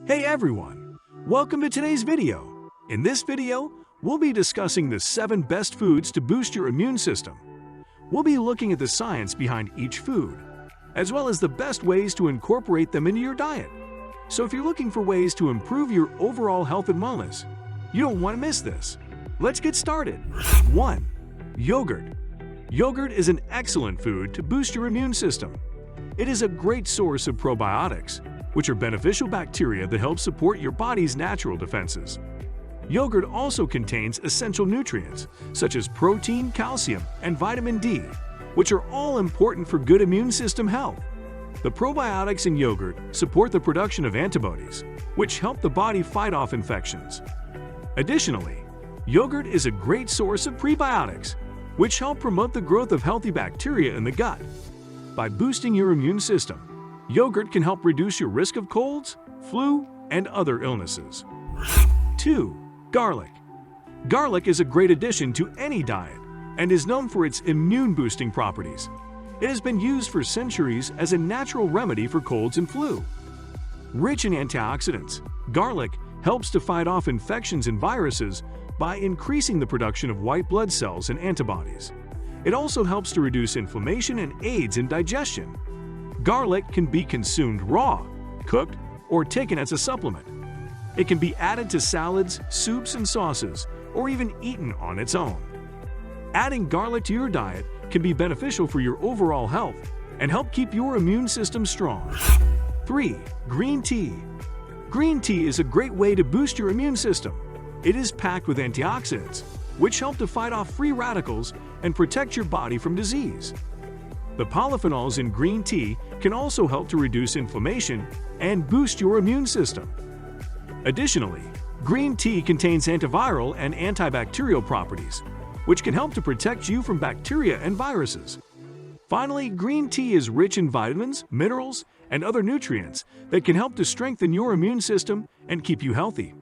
Hey everyone! Welcome to today's video. In this video, we'll be discussing the 7 best foods to boost your immune system. We'll be looking at the science behind each food, as well as the best ways to incorporate them into your diet. So if you're looking for ways to improve your overall health and wellness, you don't want to miss this. Let's get started. 1. Yogurt. Yogurt is an excellent food to boost your immune system. It is a great source of probiotics, which are beneficial bacteria that help support your body's natural defenses. Yogurt also contains essential nutrients such as protein, calcium, and vitamin D, which are all important for good immune system health. The probiotics in yogurt support the production of antibodies, which help the body fight off infections. Additionally, yogurt is a great source of prebiotics, which help promote the growth of healthy bacteria in the gut. By boosting your immune system, yogurt can help reduce your risk of colds, flu, and other illnesses. 2. Garlic. Garlic is a great addition to any diet and is known for its immune-boosting properties. It has been used for centuries as a natural remedy for colds and flu. Rich in antioxidants, garlic helps to fight off infections and viruses by increasing the production of white blood cells and antibodies. It also helps to reduce inflammation and aids in digestion. Garlic can be consumed raw, cooked, or taken as a supplement. It can be added to salads, soups, and sauces, or even eaten on its own. Adding garlic to your diet can be beneficial for your overall health and help keep your immune system strong. 3. Green tea. Green tea is a great way to boost your immune system. It is packed with antioxidants, which help to fight off free radicals and protect your body from disease. The polyphenols in green tea can also help to reduce inflammation and boost your immune system. Additionally, green tea contains antiviral and antibacterial properties, which can help to protect you from bacteria and viruses. Finally, green tea is rich in vitamins, minerals, and other nutrients that can help to strengthen your immune system and keep you healthy.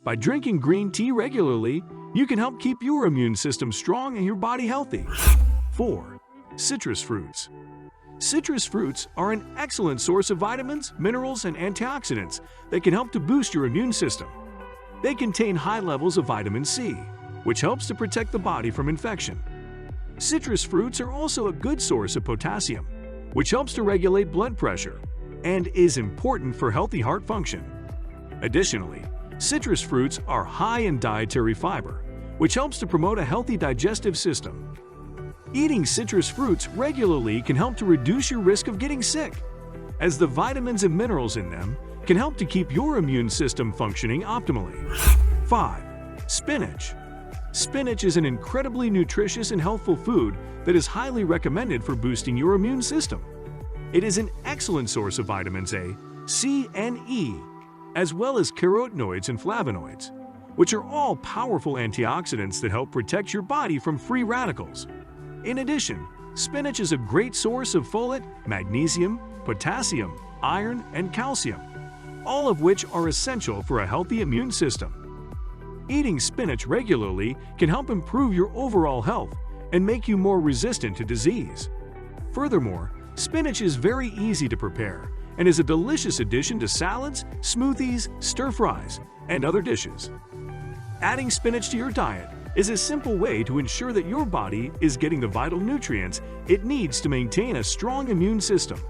By drinking green tea regularly, you can help keep your immune system strong and your body healthy. 4. Citrus fruits. Citrus fruits are an excellent source of vitamins, minerals, and antioxidants that can help to boost your immune system. They contain high levels of vitamin C, which helps to protect the body from infection. Citrus fruits are also a good source of potassium, which helps to regulate blood pressure and is important for healthy heart function. Additionally, citrus fruits are high in dietary fiber, which helps to promote a healthy digestive system. Eating citrus fruits regularly can help to reduce your risk of getting sick, as the vitamins and minerals in them can help to keep your immune system functioning optimally. 5. Spinach. Spinach is an incredibly nutritious and healthful food that is highly recommended for boosting your immune system. It is an excellent source of vitamins A, C, and E, as well as carotenoids and flavonoids, which are all powerful antioxidants that help protect your body from free radicals. In addition, spinach is a great source of folate, magnesium, potassium, iron, and calcium, all of which are essential for a healthy immune system. Eating spinach regularly can help improve your overall health and make you more resistant to disease. Furthermore, spinach is very easy to prepare and is a delicious addition to salads, smoothies, stir-fries, and other dishes. Adding spinach to your diet is a simple way to ensure that your body is getting the vital nutrients it needs to maintain a strong immune system.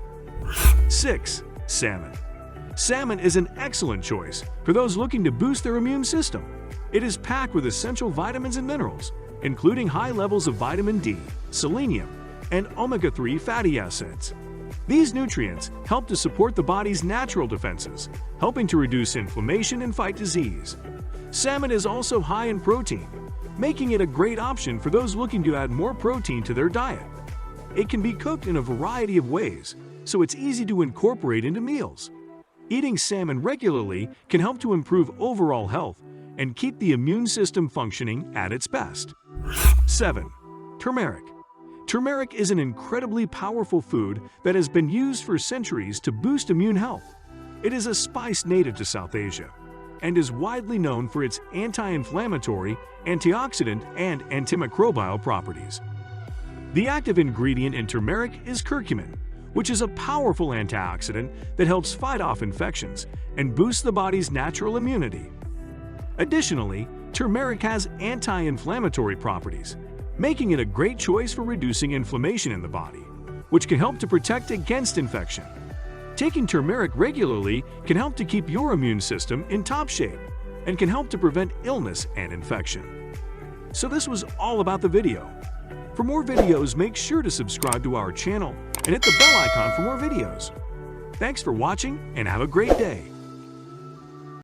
6. Salmon. Salmon is an excellent choice for those looking to boost their immune system. It is packed with essential vitamins and minerals, including high levels of vitamin D, selenium, and omega-3 fatty acids. These nutrients help to support the body's natural defenses, helping to reduce inflammation and fight disease. Salmon is also high in protein, making it a great option for those looking to add more protein to their diet. It can be cooked in a variety of ways, so it's easy to incorporate into meals. Eating salmon regularly can help to improve overall health and keep the immune system functioning at its best. 7. Turmeric. Turmeric is an incredibly powerful food that has been used for centuries to boost immune health. It is a spice native to South Asia and is widely known for its anti-inflammatory, antioxidant, and antimicrobial properties. The active ingredient in turmeric is curcumin, which is a powerful antioxidant that helps fight off infections and boosts the body's natural immunity. Additionally, turmeric has anti-inflammatory properties, making it a great choice for reducing inflammation in the body, which can help to protect against infection. Taking turmeric regularly can help to keep your immune system in top shape and can help to prevent illness and infection. So this was all about the video. For more videos, make sure to subscribe to our channel and hit the bell icon for more videos. Thanks for watching and have a great day.